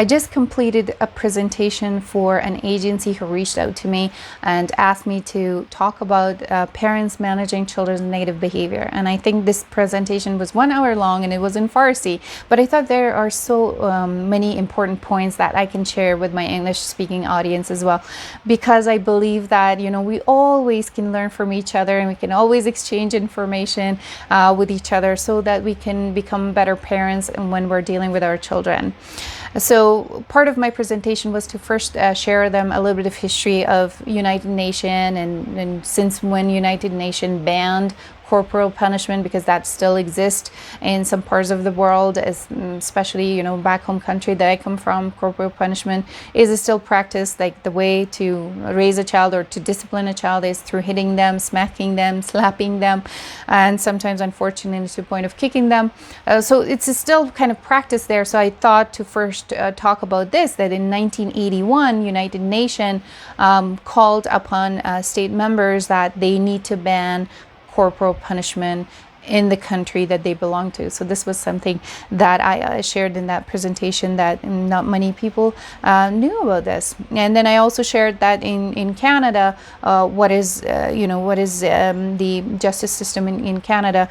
I just completed a presentation for an agency who reached out to me and asked me to talk about parents managing children's negative behavior. And I think this presentation was 1 hour long and it was in Farsi, but I thought there are so many important points that I can share with my English speaking audience as well, because I believe that, we always can learn from each other and we can always exchange information with each other so that we can become better parents when we're dealing with our children. So part of my presentation was to first share them a little bit of history of United Nations and since when United Nations banned corporal punishment, because that still exists in some parts of the world, especially back home country that I come from. Corporal punishment is still practiced. Like the way to raise a child or to discipline a child is through hitting them, smacking them, slapping them, and sometimes unfortunately to the point of kicking them. So it's still kind of practiced there. So I thought to first talk about this, that in 1981 United Nations called upon state members that they need to ban corporal punishment in the country that they belong to. So this was something that I shared in that presentation, that not many people knew about this. And then I also shared that in Canada, what is the justice system in Canada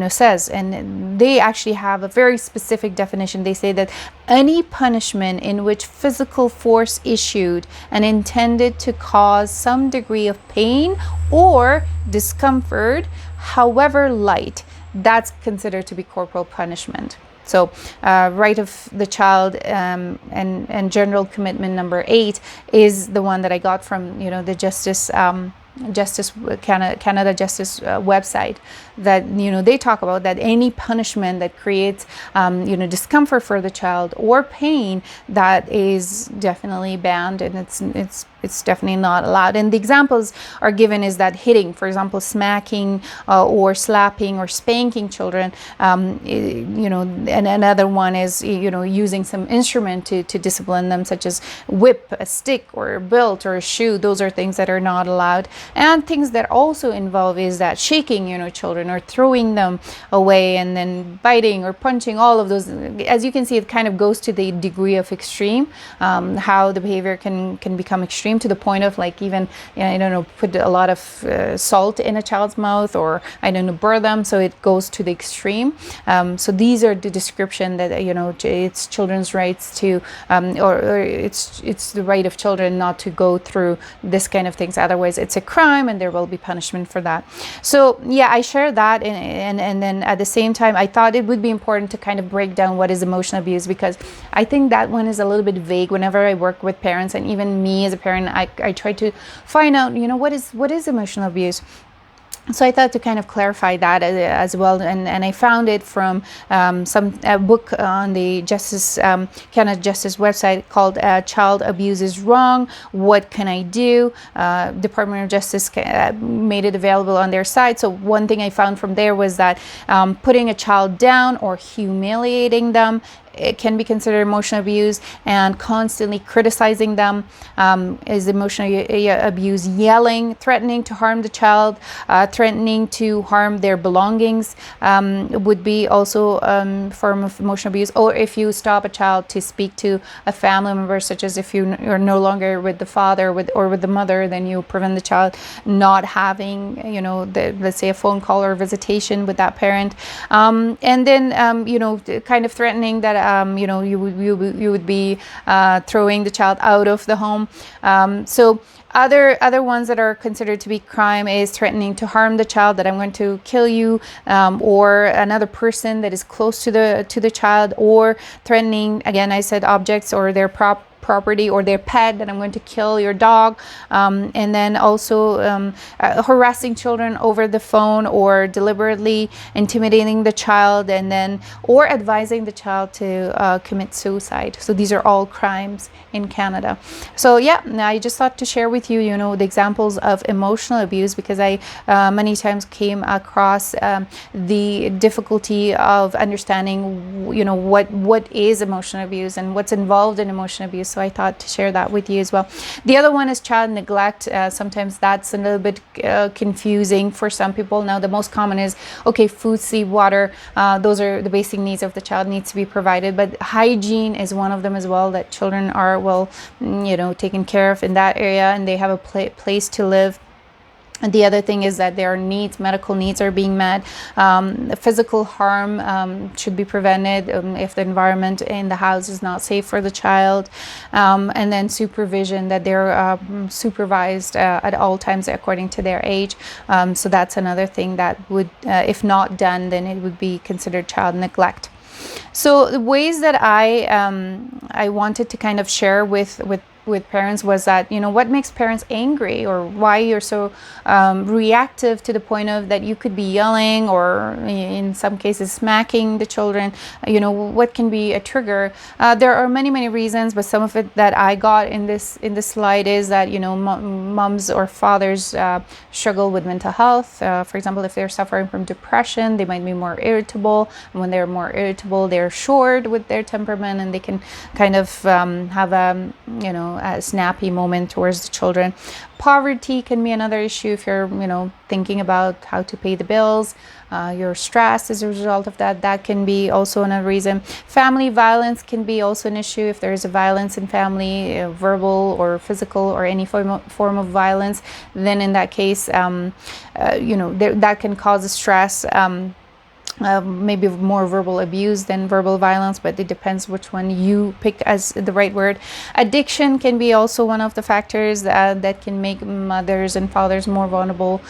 says, and they actually have a very specific definition. They say that any punishment in which physical force issued and intended to cause some degree of pain or discomfort, however light, that's considered to be corporal punishment. So right of the child and general commitment number 8 is the one that I got from the Canada Justice website, that they talk about that any punishment that creates discomfort for the child or pain, that is definitely banned, and it's definitely not allowed. And the examples are given is that hitting, for example, smacking or slapping or spanking children, and another one is using some instrument to discipline them, such as whip, a stick or a belt or a shoe. Those are things that are not allowed. And things that also involve is that shaking children or throwing them away, and then biting or punching. All of those, as you can see, it kind of goes to the degree of extreme, how the behavior can become extreme, to the point of like even put a lot of salt in a child's mouth, or burn them. So it goes to the extreme. So these are the description that it's children's rights to or it's the right of children not to go through this kind of things. Otherwise it's a crime and there will be punishment for that. So yeah, I share that, and then at the same time I thought it would be important to kind of break down what is emotional abuse, because I think that one is a little bit vague. Whenever I work with parents, and even me as a parent, I try to find out what is emotional abuse. So I thought to kind of clarify that as well, and I found it from a book on the Canada Justice website called "Child Abuse is Wrong. What Can I Do?" Department of Justice made it available on their site. So one thing I found from there was that putting a child down or humiliating them, it can be considered emotional abuse, and constantly criticizing them is emotional abuse. Yelling, threatening to harm the child, threatening to harm their belongings would be also a form of emotional abuse. Or if you stop a child to speak to a family member, such as if you're no longer with the father or with the mother, then you prevent the child not having let's say a phone call or visitation with that parent, and then kind of threatening that you would be throwing the child out of the home. So other ones that are considered to be crime is threatening to harm the child, that I'm going to kill you, or another person that is close to the child, or threatening, again I said, objects or their property or their pet, that I'm going to kill your dog, and then also harassing children over the phone, or deliberately intimidating the child, and then or advising the child to commit suicide. So these are all crimes in Canada. So yeah, I just thought to share with you the examples of emotional abuse, because I many times came across the difficulty of understanding what is emotional abuse and what's involved in emotional abuse. So I thought to share that with you as well. The other one is child neglect. Sometimes that's a little bit confusing for some people. Now, the most common is, okay, food, sleep, water. Those are the basic needs of the child, needs to be provided. But hygiene is one of them as well, that children are well, taken care of in that area, and they have a place to live. And the other thing is that their needs, medical needs, are being met. Physical harm should be prevented if the environment in the house is not safe for the child. And then supervision, that they're supervised at all times according to their age. So that's another thing that would, if not done, then it would be considered child neglect. So the ways that I wanted to kind of share with parents was that, what makes parents angry, or why you're so reactive to the point of that you could be yelling, or in some cases smacking the children. What can be a trigger. There are many reasons, but some of it that I got in this slide is that moms or fathers struggle with mental health. For example, if they're suffering from depression, they might be more irritable, and when they're more irritable, they're short with their temperament, and they can kind of have a snappy moment towards the children. Poverty can be another issue if you're thinking about how to pay the bills. You're stressed as a result of that can be also another reason. Family violence can be also an issue if there is a violence in family, verbal or physical, or any form of violence. Then in that case, that can cause stress. Maybe more verbal abuse than verbal violence, but it depends which one you pick as the right word. Addiction can be also one of the factors that can make mothers and fathers more vulnerable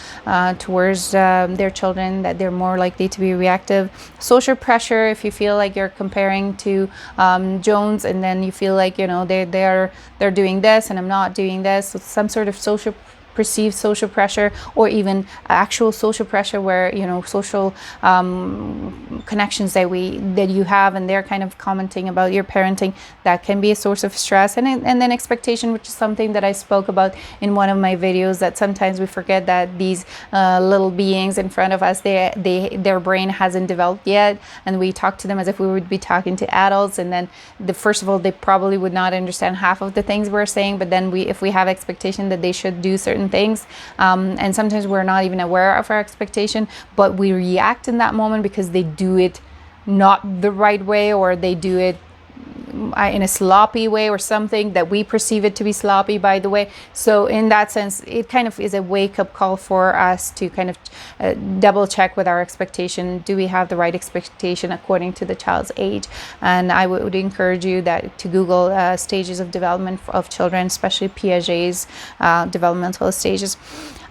towards their children, that they're more likely to be reactive. Social pressure, if you feel like you're comparing to Jones, and then you feel like they're doing this and I'm not doing this, so some sort of perceived social pressure, or even actual social pressure where social connections that you have, and they're kind of commenting about your parenting, that can be a source of stress. And then expectation, which is something that I spoke about in one of my videos, that sometimes we forget that these little beings in front of us, their brain hasn't developed yet, and we talk to them as if we would be talking to adults. And then first of all, they probably would not understand half of the things we're saying, but then if we have expectation that they should do certain things, and sometimes we're not even aware of our expectation, but we react in that moment because they do it not the right way, or they do it in a sloppy way, or something that we perceive it to be sloppy, by the way. So in that sense, it kind of is a wake-up call for us to kind of double check with our expectation. Do we have the right expectation according to the child's age? And I would encourage you to Google stages of development of children, especially Piaget's developmental stages.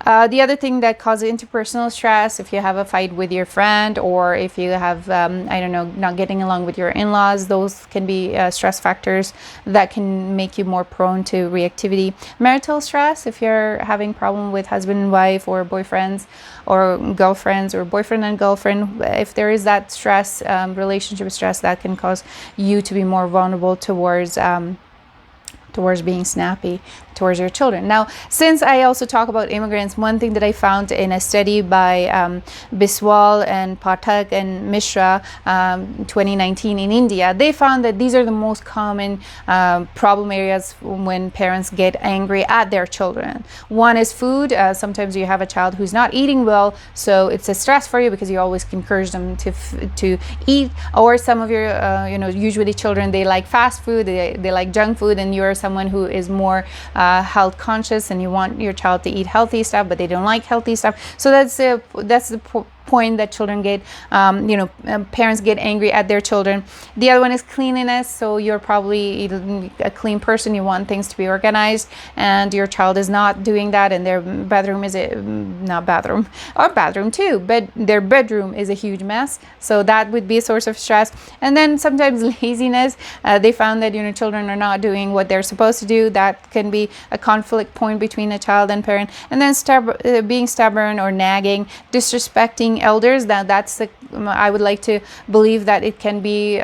The other thing that causes interpersonal stress, if you have a fight with your friend, or if you have, not getting along with your in-laws, those can be stress factors that can make you more prone to reactivity. Marital stress, if you're having problem with husband and wife, or boyfriends or girlfriends, or boyfriend and girlfriend, if there is that stress, relationship stress, that can cause you to be more vulnerable towards being snappy towards your children. Now, since I also talk about immigrants, one thing that I found in a study by Biswal and Pathak and Mishra, 2019 in India, they found that these are the most common problem areas when parents get angry at their children. One is food. Sometimes you have a child who's not eating well, so it's a stress for you because you always encourage them to eat. Or some of your, usually children, they like fast food, they like junk food, and you're someone who is more health conscious, and you want your child to eat healthy stuff, but they don't like healthy stuff. So that's the point that children get, parents get angry at their children. The other one is cleanliness. So you're probably a clean person, you want things to be organized, and your child is not doing that, and their bathroom is bathroom too, but their bedroom is a huge mess. So that would be a source of stress. And then sometimes laziness. They found that children are not doing what they're supposed to do. That can be a conflict point between a child and parent. And then being stubborn or nagging, disrespecting disrespecting elders. Now that's I would like to believe that it can be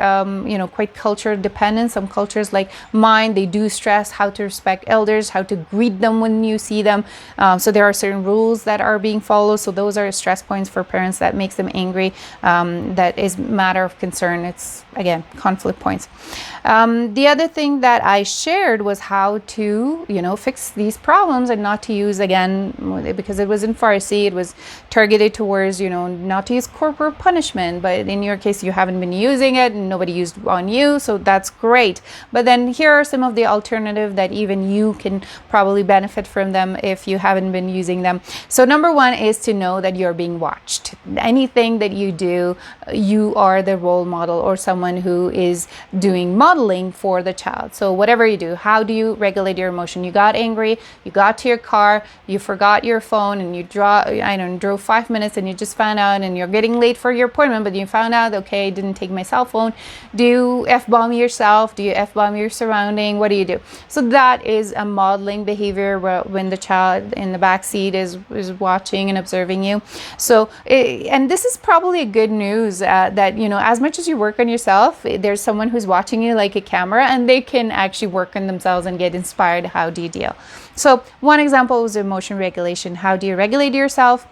quite culture dependent. Some cultures like mine, they do stress how to respect elders, how to greet them when you see them. So there are certain rules that are being followed. So those are stress points for parents that makes them angry. That is matter of concern. It's again conflict points. The other thing that I shared was how to fix these problems and not to use, again, because it was in Farsi, it was targeted towards not to use corporal punishment, but in your case you haven't been using it and nobody used on you, so that's great. But then here are some of the alternative that even you can probably benefit from them if you haven't been using them. So number one is to know that you're being watched. Anything that you do, you are the role model or someone who is doing modeling for the child. So whatever you do, how do you regulate your emotion? You got angry, you got to your car, you forgot your phone, and you drove 5 minutes and you just found out, and you're getting late for your appointment, but you found out, okay, I didn't take my cell phone. Do you F-bomb yourself? Do you F-bomb your surrounding? What do you do? So that is a modeling behavior when the child in the back seat is watching and observing you. So, and this is probably good news that, as much as you work on yourself, there's someone who's watching you like a camera, and they can actually work on themselves and get inspired. How do you deal? So one example was emotion regulation. How do you regulate yourself?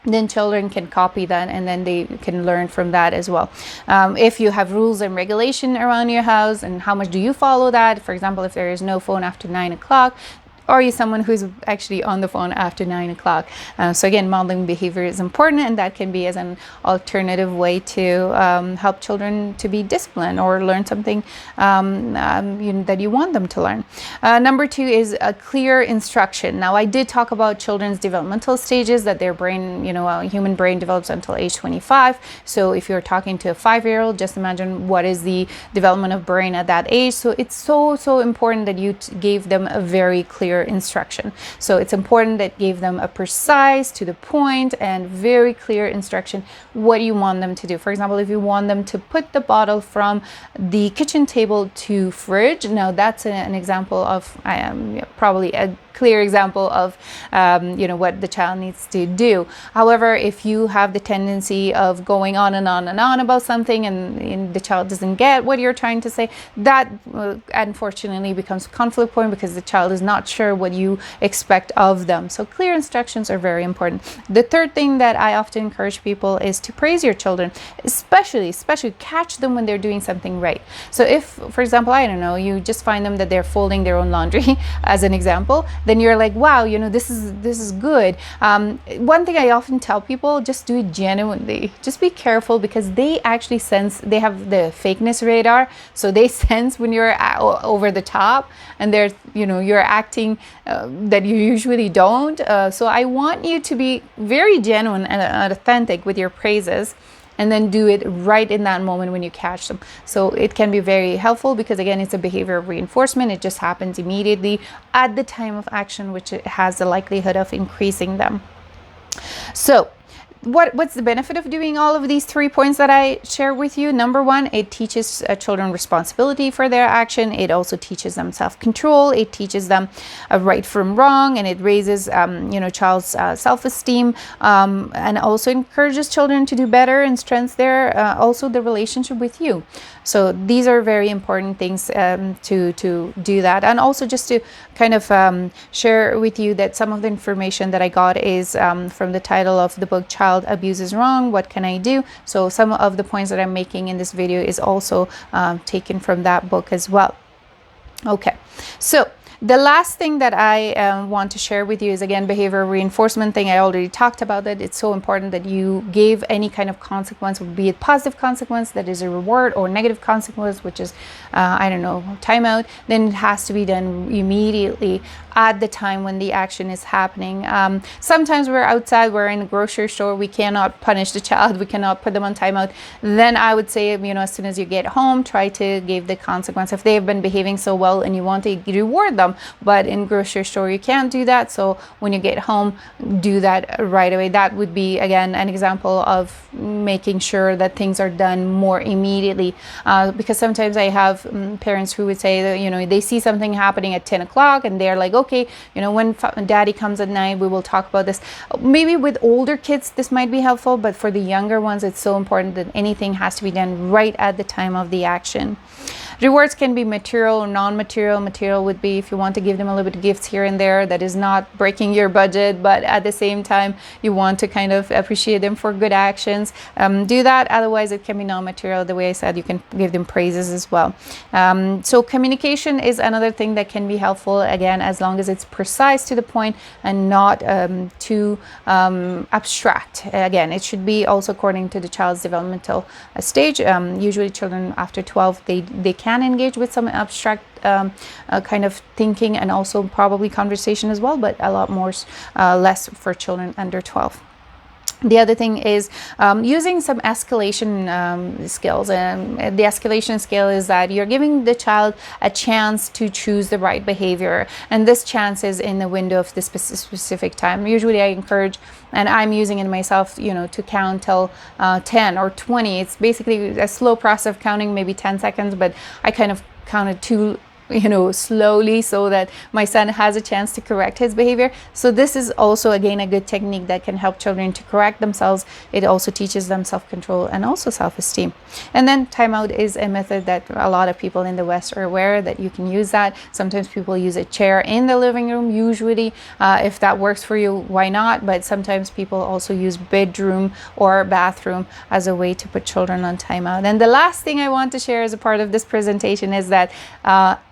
Then children can copy that, and then they can learn from that as well. If you have rules and regulation around your house, and how much do you follow that? For example, if there is no phone after 9 o'clock, are you someone who's actually on the phone after 9 o'clock? So again, modeling behavior is important, and that can be as an alternative way to help children to be disciplined or learn something that you want them to learn. Number two is a clear instruction. Now, I did talk about children's developmental stages, that their brain, human brain develops until age 25. So if you're talking to a 5-year-old, just imagine what is the development of brain at that age. So it's so important that you gave them a very clear instruction. So it's important that gave them a precise, to the point, and very clear instruction what you want them to do. For example, if you want them to put the bottle from the kitchen table to fridge, now that's an example of probably a clear example of what the child needs to do. However, if you have the tendency of going on and on and on about something, and the child doesn't get what you're trying to say, that unfortunately becomes a conflict point, because the child is not sure what you expect of them. So clear instructions are very important. The third thing that I often encourage people is to praise your children, especially catch them when they're doing something right. So if, for example, I don't know, you just find them that they're folding their own laundry as an example, then you're like, wow, this is good. One thing I often tell people, just do it genuinely. Just be careful, because they actually sense, they have the fakeness radar, so they sense when you're over the top, and you're acting that you usually don't. So I want you to be very genuine and authentic with your praises, and then do it right in that moment when you catch them. So it can be very helpful, because again, it's a behavior of reinforcement. It just happens immediately at the time of action, which has the likelihood of increasing them. So what's the benefit of doing all of these 3 points that I share with you? Number one, it teaches children responsibility for their action. It also teaches them self-control. It teaches them right from wrong, and it raises child's self-esteem, and also encourages children to do better and strengthens their also the relationship with you. So these are very important things to do that. And also just to kind of share with you that some of the information that I got is from the title of the book, Child Abuse is Wrong, What Can I Do? So some of the points that I'm making in this video is also taken from that book as well. Okay, so the last thing that I want to share with you is, again, behavior reinforcement thing. I already talked about that. It's so important that you give any kind of consequence, be it positive consequence, that is a reward, or negative consequence, which is, timeout. Then it has to be done immediately at the time when the action is happening. Sometimes we're outside, we're in a grocery store, we cannot punish the child, we cannot put them on timeout. Then I would say, as soon as you get home, try to give the consequence. If they have been behaving so well and you want to reward them, but in grocery store you can't do that. So when you get home, do that right away. That would be, again, an example of making sure that things are done more immediately, because sometimes I have parents who would say that, you know, they see something happening at 10 o'clock and they're like, okay, you know, when daddy comes at night, we will talk about this. Maybe with older kids this might be helpful, but for the younger ones, it's so important that anything has to be done right at the time of the action. Rewards can be material or non-material. Material would be if you want to give them a little bit of gifts here and there that is not breaking your budget, but at the same time you want to kind of appreciate them for good actions. Do that. Otherwise it can be non-material. The way I said, you can give them praises as well. So communication is another thing that can be helpful, again, as long as it's precise to the point and not too abstract. Again, it should be also according to the child's developmental stage. Usually children after 12, they can engage with some abstract kind of thinking and also probably conversation as well, but a lot more less for children under 12. The other thing is using some escalation skills. And the escalation skill is that you're giving the child a chance to choose the right behavior. And this chance is in the window of this specific time. Usually I encourage, and I'm using it myself, you know, to count till 10 or 20. It's basically a slow process of counting, maybe 10 seconds, but I kind of counted too, you know, slowly so that my son has a chance to correct his behavior. So this is also, again, a good technique that can help children to correct themselves. It also teaches them self-control and also self-esteem. And then timeout is a method that a lot of people in the West are aware that you can use that. Sometimes people use a chair in the living room. Usually, if that works for you, why not? But sometimes people also use bedroom or bathroom as a way to put children on timeout. And the last thing I want to share as a part of this presentation is that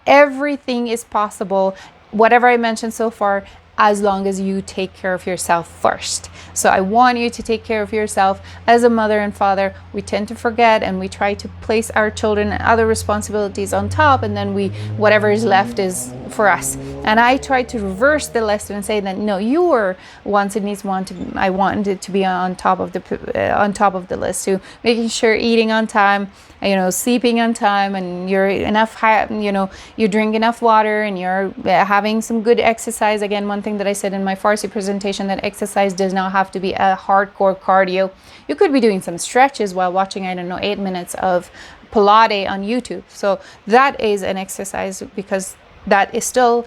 everything is possible, whatever I mentioned so far, as long as you take care of yourself first. So I want you to take care of yourself. As a mother and father, we tend to forget and we try to place our children and other responsibilities on top, and then whatever is left is for us. And I try to reverse the lesson and say that no, you were wants and needs wanted. I wanted to be on top of the list. So making sure eating on time, you know, sleeping on time, and you're enough, you know, you drink enough water, and you're having some good exercise. Again, one thing that I said in my Farsi presentation, that exercise does not have to be a hardcore cardio. You could be doing some stretches while watching, I don't know, 8 minutes of Pilates on YouTube. So that is an exercise, because that is still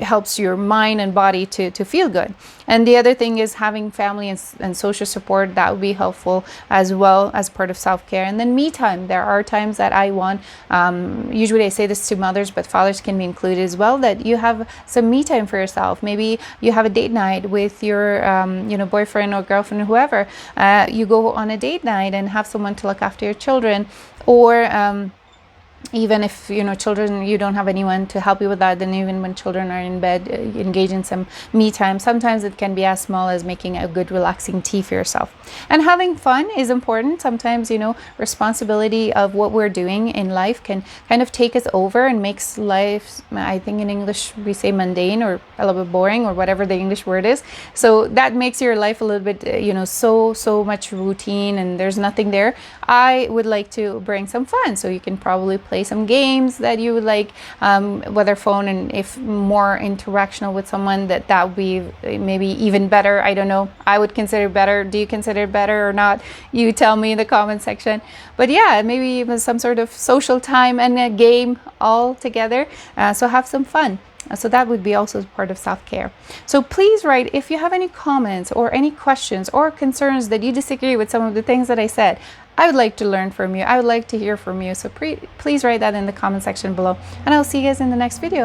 helps your mind and body to feel good. And the other thing is having family and social support. That would be helpful as well as part of self-care. And then me time. There are times that I want, usually I say this to mothers, but fathers can be included as well, that you have some me time for yourself. Maybe you have a date night with your you know, boyfriend or girlfriend or whoever. You go on a date night and have someone to look after your children. Or even if, you know, children, you don't have anyone to help you with that, then even when children are in bed, engage in some me time. Sometimes it can be as small as making a good relaxing tea for yourself. And having fun is important. Sometimes, you know, responsibility of what we're doing in life can kind of take us over and makes life, I think in English we say mundane or a little bit boring, or whatever the English word is. So that makes your life a little bit, you know, so much routine and there's nothing there. I would like to bring some fun. So you can probably play some games that you would like, whether phone, and if more interactional with someone, that would be maybe even better. I don't know. I would consider better. Do you consider better or not? You tell me in the comment section. But yeah, maybe even some sort of social time and a game all together. So have some fun. So that would be also part of self-care. So please write if you have any comments or any questions or concerns that you disagree with some of the things that I said. I would like to learn from you. I would like to hear from you. So please write that in the comment section below. And I'll see you guys in the next video.